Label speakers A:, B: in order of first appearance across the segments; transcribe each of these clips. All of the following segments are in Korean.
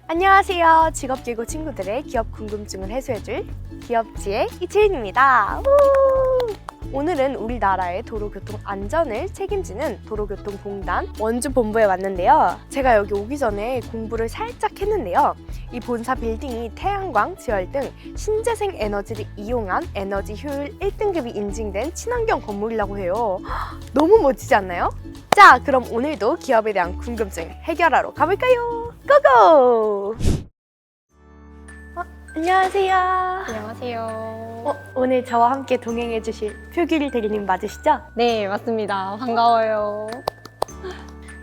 A: 안녕하세요. 직업기고 친구들의 기업 궁금증을 해소해줄 기업지의 이채인입니다. 오늘은 우리나라의 도로교통 안전을 책임지는 도로교통공단 원주본부에 왔는데요. 제가 여기 오기 전에 공부를 살짝 했는데요. 이 본사 빌딩이 태양광, 지열 등 신재생 에너지를 이용한 에너지 효율 1등급이 인증된 친환경 건물이라고 해요. 너무 멋지지 않나요? 자, 그럼 오늘도 기업에 대한 궁금증 해결하러 가볼까요? 고고! 안녕하세요.
B: 안녕하세요.
A: 오늘 저와 함께 동행해 주실 표길 대리님 맞으시죠?
B: 네, 맞습니다. 반가워요.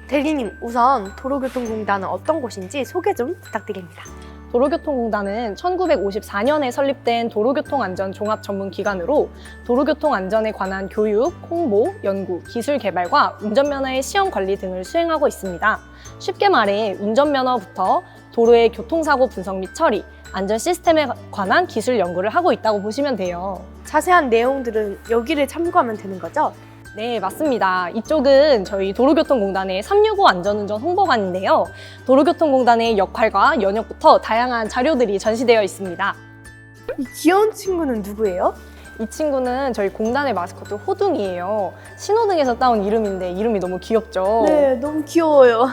A: 대리님, 우선 도로교통공단은 어떤 곳인지 소개 좀 부탁드립니다.
B: 도로교통공단은 1954년에 설립된 도로교통안전 종합전문기관으로 도로교통안전에 관한 교육, 홍보, 연구, 기술 개발과 운전면허의 시험 관리 등을 수행하고 있습니다. 쉽게 말해 운전면허부터 도로의 교통사고 분석 및 처리, 안전 시스템에 관한 기술 연구를 하고 있다고 보시면 돼요.
A: 자세한 내용들은 여기를 참고하면 되는 거죠?
B: 네, 맞습니다. 이쪽은 저희 도로교통공단의 365 안전운전 홍보관인데요. 도로교통공단의 역할과 연역부터 다양한 자료들이 전시되어 있습니다.
A: 이 귀여운 친구는 누구예요?
B: 이 친구는 저희 공단의 마스코트 호둥이에요. 신호등에서 따온 이름인데 이름이 너무 귀엽죠?
A: 네, 너무 귀여워요.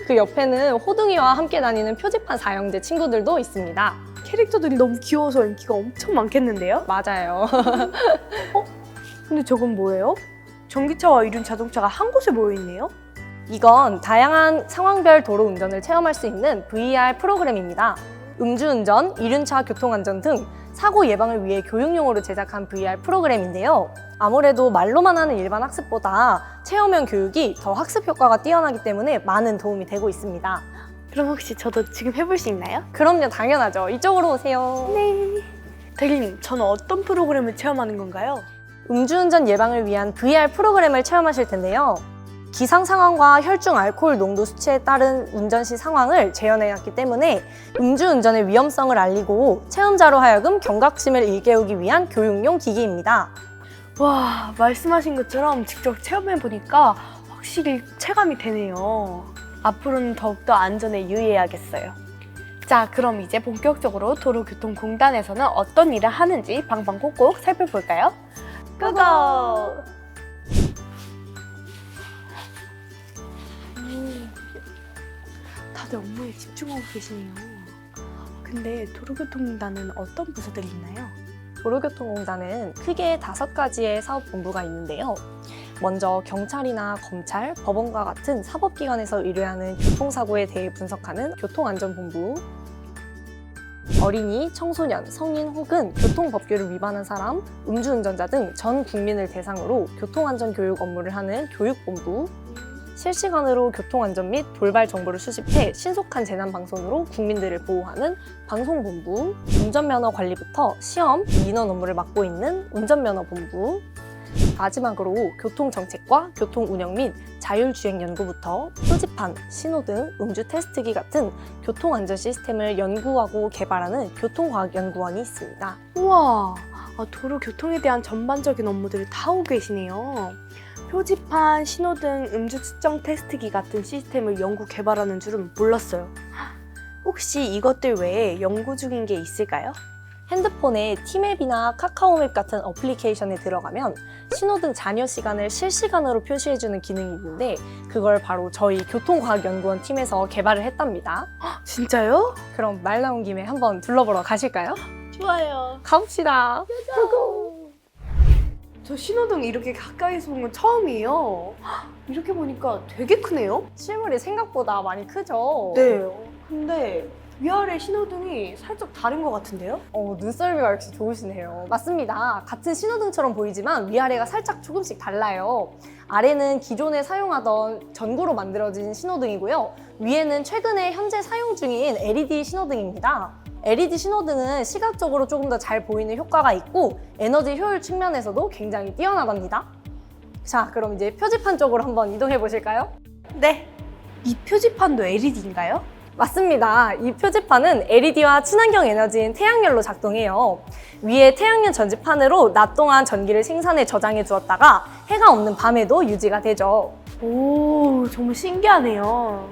B: 그 옆에는 호둥이와 함께 다니는 표지판 사형제 친구들도 있습니다.
A: 캐릭터들이 너무 귀여워서 인기가 엄청 많겠는데요?
B: 맞아요.
A: 근데 저건 뭐예요? 전기차와 이륜 자동차가 한 곳에 모여있네요?
B: 이건 다양한 상황별 도로 운전을 체험할 수 있는 VR 프로그램입니다. 음주운전, 이륜차 교통안전 등 사고 예방을 위해 교육용으로 제작한 VR 프로그램인데요. 아무래도 말로만 하는 일반 학습보다 체험형 교육이 더 학습 효과가 뛰어나기 때문에 많은 도움이 되고 있습니다.
A: 그럼 혹시 저도 지금 해볼 수 있나요?
B: 그럼요, 당연하죠. 이쪽으로 오세요.
A: 네. 대리님, 저는 어떤 프로그램을 체험하는 건가요?
B: 음주운전 예방을 위한 VR 프로그램을 체험하실 텐데요. 기상 상황과 혈중 알코올 농도 수치에 따른 운전 시 상황을 재현해놨기 때문에 음주운전의 위험성을 알리고 체험자로 하여금 경각심을 일깨우기 위한 교육용 기기입니다.
A: 와, 말씀하신 것처럼 직접 체험해보니까 확실히 체감이 되네요. 앞으로는 더욱더 안전에 유의해야겠어요. 자, 그럼 이제 본격적으로 도로교통공단에서는 어떤 일을 하는지 방방 꼭꼭 살펴볼까요? 고고! 다들 업무에 집중하고 계시네요. 근데 도로교통공단은 어떤 부서들이 있나요?
B: 도로교통공단은 크게 5가지의 사업본부가 있는데요. 먼저 경찰이나 검찰, 법원과 같은 사법기관에서 의뢰하는 교통사고에 대해 분석하는 교통안전본부, 어린이, 청소년, 성인 혹은 교통법규를 위반한 사람, 음주운전자 등 전 국민을 대상으로 교통안전교육 업무를 하는 교육본부, 실시간으로 교통안전 및 돌발 정보를 수집해 신속한 재난방송으로 국민들을 보호하는 방송본부, 운전면허 관리부터 시험, 민원 업무를 맡고 있는 운전면허본부, 마지막으로 교통정책과 교통운영 및 자율주행 연구부터 표지판, 신호등, 음주 테스트기 같은 교통안전 시스템을 연구하고 개발하는 교통과학연구원이 있습니다.
A: 우와, 도로교통에 대한 전반적인 업무들을 다 하고 계시네요. 표지판, 신호등, 음주 측정 테스트기 같은 시스템을 연구 개발하는 줄은 몰랐어요. 혹시 이것들 외에 연구 중인 게 있을까요?
B: 핸드폰에 티맵이나 카카오맵 같은 어플리케이션에 들어가면 신호등 잔여 시간을 실시간으로 표시해주는 기능이 있는데 그걸 바로 저희 교통과학연구원 팀에서 개발을 했답니다.
A: 진짜요?
B: 그럼 말 나온 김에 한번 둘러보러 가실까요?
A: 좋아요.
B: 가봅시다.
A: 저 신호등 이렇게 가까이서 본 건 처음이에요. 이렇게 보니까 되게 크네요?
B: 실물이 생각보다 많이 크죠?
A: 네. 근데 위아래 신호등이 살짝 다른 것 같은데요?
B: 눈썰미가 역시 좋으시네요. 맞습니다. 같은 신호등처럼 보이지만 위아래가 살짝 조금씩 달라요. 아래는 기존에 사용하던 전구로 만들어진 신호등이고요. 위에는 최근에 현재 사용 중인 LED 신호등입니다. LED 신호등은 시각적으로 조금 더 잘 보이는 효과가 있고 에너지 효율 측면에서도 굉장히 뛰어나답니다. 자, 그럼 이제 표지판 쪽으로 한번 이동해 보실까요?
A: 네. 이 표지판도 LED인가요?
B: 맞습니다. 이 표지판은 LED와 친환경 에너지인 태양열로 작동해요. 위에 태양열 전지판으로 낮 동안 전기를 생산해 저장해 두었다가 해가 없는 밤에도 유지가 되죠.
A: 오, 정말 신기하네요.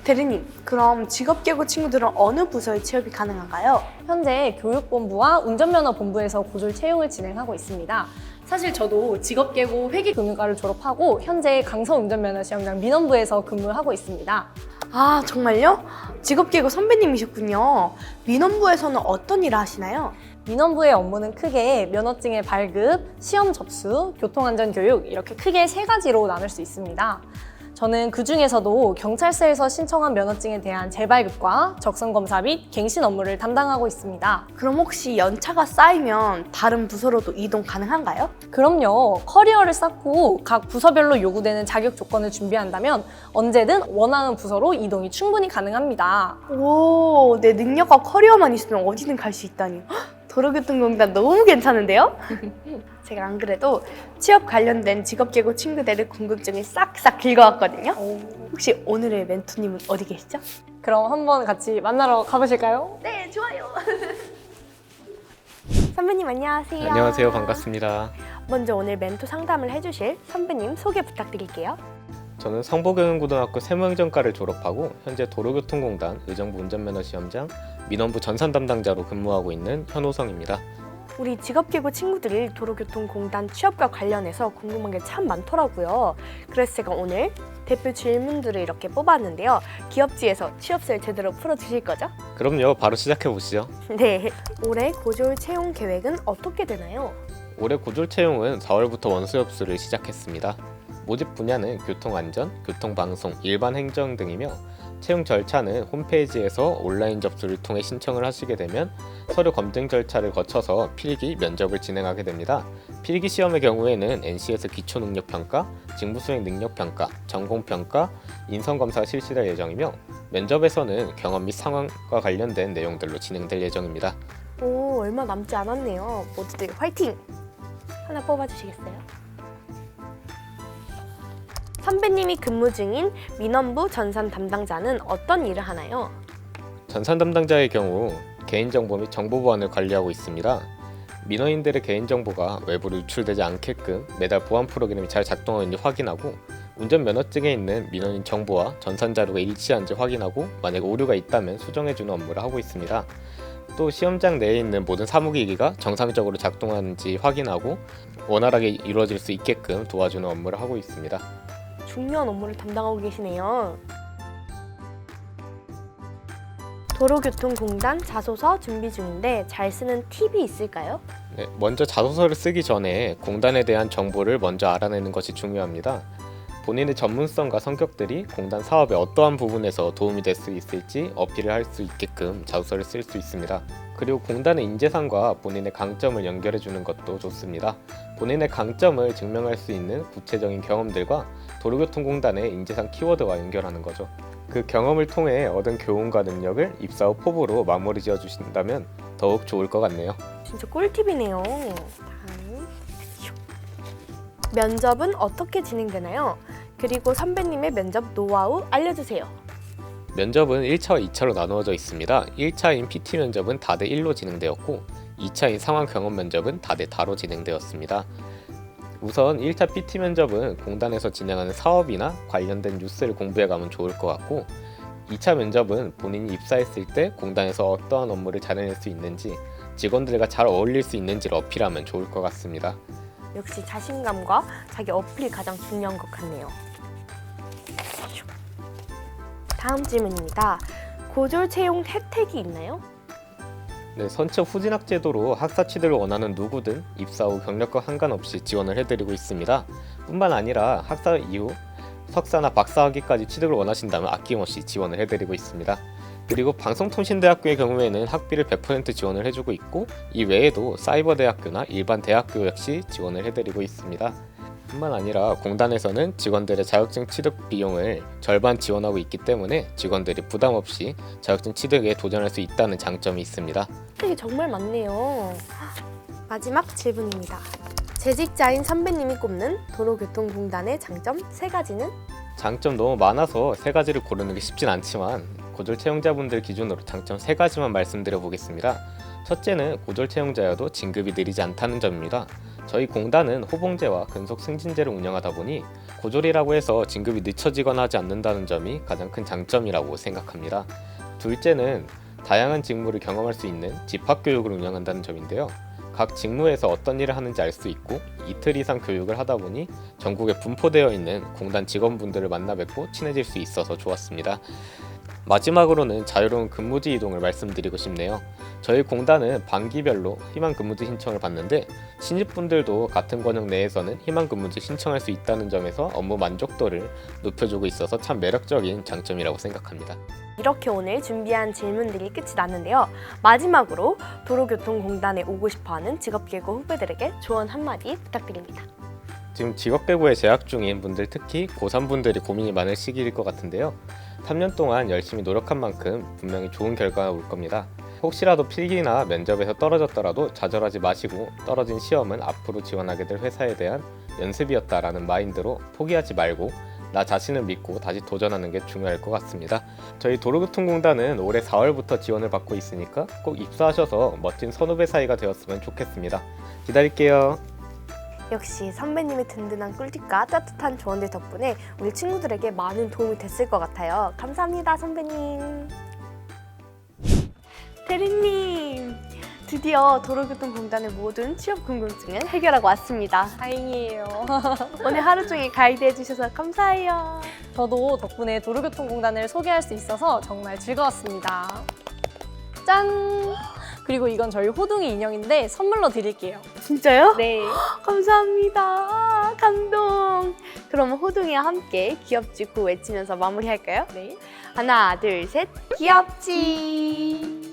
A: 대리님, 그럼 직업계고 친구들은 어느 부서에 취업이 가능한가요?
B: 현재 교육본부와 운전면허본부에서 고졸 채용을 진행하고 있습니다. 사실 저도 직업계고 회계금융과를 졸업하고 현재 강서운전면허시험장 민원부에서 근무하고 있습니다.
A: 아, 정말요? 직업계고 선배님이셨군요. 민원부에서는 어떤 일을 하시나요?
B: 민원부의 업무는 크게 면허증의 발급, 시험 접수, 교통안전교육 이렇게 크게 3가지로 나눌 수 있습니다. 저는 그 중에서도 경찰서에서 신청한 면허증에 대한 재발급과 적성검사 및 갱신 업무를 담당하고 있습니다.
A: 그럼 혹시 연차가 쌓이면 다른 부서로도 이동 가능한가요?
B: 그럼요. 커리어를 쌓고 각 부서별로 요구되는 자격 조건을 준비한다면 언제든 원하는 부서로 이동이 충분히 가능합니다.
A: 오, 내 능력과 커리어만 있으면 어디든 갈 수 있다니. 헉, 도로교통공단 너무 괜찮은데요? 제가 안 그래도 취업 관련된 직업계고 친구들의 궁금증을 싹싹 긁어왔거든요. 혹시 오늘의 멘토님은 어디 계시죠?
B: 그럼 한번 같이 만나러 가보실까요?
A: 네, 좋아요. 선배님 안녕하세요.
C: 안녕하세요. 반갑습니다.
A: 먼저 오늘 멘토 상담을 해주실 선배님 소개 부탁드릴게요.
C: 저는 성보경영고등학교 세무행정과를 졸업하고 현재 도로교통공단 의정부 운전면허시험장 민원부 전산 담당자로 근무하고 있는 현호성입니다.
A: 우리 직업계고 친구들이 도로교통공단 취업과 관련해서 궁금한 게 참 많더라고요. 그래서 제가 오늘 대표 질문들을 이렇게 뽑았는데요. 기업지에서 취업설 제대로 풀어주실 거죠?
C: 그럼요. 바로 시작해 보시죠.
A: 네. 올해 고졸 채용 계획은 어떻게 되나요?
C: 올해 고졸 채용은 4월부터 원서 접수를 시작했습니다. 모집 분야는 교통안전, 교통방송, 일반 행정 등이며 채용 절차는 홈페이지에서 온라인 접수를 통해 신청을 하시게 되면 서류 검증 절차를 거쳐서 필기, 면접을 진행하게 됩니다. 필기 시험의 경우에는 NC에서 기초능력평가, 직무수행 능력평가, 전공평가, 인성검사가 실시될 예정이며 면접에서는 경험 및 상황과 관련된 내용들로 진행될 예정입니다.
A: 오, 얼마 남지 않았네요. 모두들 화이팅! 하나 뽑아주시겠어요? 선배님이 근무 중인 민원부 전산 담당자는 어떤 일을 하나요?
C: 전산 담당자의 경우 개인정보 및 정보 보안을 관리하고 있습니다. 민원인들의 개인정보가 외부로 유출되지 않게끔 매달 보안 프로그램이 잘 작동하는지 확인하고 운전면허증에 있는 민원인 정보와 전산 자료가 일치한지 확인하고 만약 오류가 있다면 수정해주는 업무를 하고 있습니다. 또 시험장 내에 있는 모든 사무기기가 정상적으로 작동하는지 확인하고 원활하게 이루어질 수 있게끔 도와주는 업무를 하고 있습니다.
A: 중요한 업무를 담당하고 계시네요. 도로교통공단 자소서 준비 중인데 잘 쓰는 팁이 있을까요?
C: 네, 먼저 자소서를 쓰기 전에 공단에 대한 정보를 먼저 알아내는 것이 중요합니다. 본인의 전문성과 성격들이 공단 사업의 어떠한 부분에서 도움이 될 수 있을지 어필을 할 수 있게끔 자소서를 쓸 수 있습니다. 그리고 공단의 인재상과 본인의 강점을 연결해 주는 것도 좋습니다. 본인의 강점을 증명할 수 있는 구체적인 경험들과 도로교통공단의 인재상 키워드와 연결하는 거죠. 그 경험을 통해 얻은 교훈과 능력을 입사 후 포부로 마무리 지어 주신다면 더욱 좋을 것 같네요.
A: 진짜 꿀팁이네요. 다음. 면접은 어떻게 진행되나요? 그리고 선배님의 면접 노하우 알려주세요.
C: 면접은 1차와 2차로 나누어져 있습니다. 1차인 PT 면접은 다대 1로 진행되었고 2차인 상황 경험 면접은 다대 다로 진행되었습니다. 우선 1차 PT 면접은 공단에서 진행하는 사업이나 관련된 뉴스를 공부해가면 좋을 것 같고 2차 면접은 본인이 입사했을 때 공단에서 어떠한 업무를 잘해낼 수 있는지 직원들과 잘 어울릴 수 있는지를 어필하면 좋을 것 같습니다.
A: 역시 자신감과 자기 어필이 가장 중요한 것 같네요. 다음 질문입니다. 고졸 채용 혜택이 있나요?
C: 네, 선처 후진학 제도로 학사 취득을 원하는 누구든 입사 후 경력과 상관없이 지원을 해드리고 있습니다. 뿐만 아니라 학사 이후 석사나 박사학위까지 취득을 원하신다면 아낌없이 지원을 해드리고 있습니다. 그리고 방송통신대학교의 경우에는 학비를 100% 지원을 해주고 있고 이 외에도 사이버대학교나 일반 대학교 역시 지원을 해드리고 있습니다. 뿐만 아니라 공단에서는 직원들의 자격증 취득 비용을 절반 지원하고 있기 때문에 직원들이 부담 없이 자격증 취득에 도전할 수 있다는 장점이 있습니다.
A: 혜택이 정말 많네요. 마지막 질문입니다. 재직자인 선배님이 꼽는 도로교통공단의 장점 3가지는?
C: 장점 너무 많아서 3가지를 고르는 게 쉽진 않지만 고졸 채용자분들 기준으로 장점 3가지만 말씀드려 보겠습니다. 첫째는 고졸 채용자여도 진급이 느리지 않다는 점입니다. 저희 공단은 호봉제와 근속 승진제를 운영하다 보니 고졸이라고 해서 진급이 늦춰지거나 하지 않는다는 점이 가장 큰 장점이라고 생각합니다. 둘째는 다양한 직무를 경험할 수 있는 집합교육을 운영한다는 점인데요. 각 직무에서 어떤 일을 하는지 알 수 있고 이틀 이상 교육을 하다 보니 전국에 분포되어 있는 공단 직원분들을 만나 뵙고 친해질 수 있어서 좋았습니다. 마지막으로는 자유로운 근무지 이동을 말씀드리고 싶네요. 저희 공단은 반기별로 희망근무지 신청을 받는데 신입분들도 같은 권역 내에서는 희망근무지 신청할 수 있다는 점에서 업무 만족도를 높여주고 있어서 참 매력적인 장점이라고 생각합니다.
A: 이렇게 오늘 준비한 질문들이 끝이 났는데요. 마지막으로 도로교통공단에 오고 싶어하는 직업계고 후배들에게 조언 한마디 부탁드립니다.
C: 지금 직업계고에 재학 중인 분들, 특히 고3분들이 고민이 많을 시기일 것 같은데요. 3년 동안 열심히 노력한 만큼 분명히 좋은 결과가 올 겁니다. 혹시라도 필기나 면접에서 떨어졌더라도 좌절하지 마시고 떨어진 시험은 앞으로 지원하게 될 회사에 대한 연습이었다라는 마인드로 포기하지 말고 나 자신을 믿고 다시 도전하는 게 중요할 것 같습니다. 저희 도로교통공단은 올해 4월부터 지원을 받고 있으니까 꼭 입사하셔서 멋진 선후배 사이가 되었으면 좋겠습니다. 기다릴게요.
A: 역시 선배님의 든든한 꿀팁과 따뜻한 조언들 덕분에 우리 친구들에게 많은 도움이 됐을 것 같아요. 감사합니다, 선배님. 대리님, 드디어 도로교통공단의 모든 취업 궁금증을 해결하고 왔습니다.
B: 다행이에요.
A: 오늘 하루 종일 가이드 해주셔서 감사해요.
B: 저도 덕분에 도로교통공단을 소개할 수 있어서 정말 즐거웠습니다. 짠! 그리고 이건 저희 호둥이 인형인데 선물로 드릴게요.
A: 진짜요?
B: 네.
A: 감사합니다. 아, 감동. 그럼 호둥이와 함께 귀엽지 구 외치면서 마무리할까요?
B: 네.
A: 하나, 둘, 셋. 귀엽지.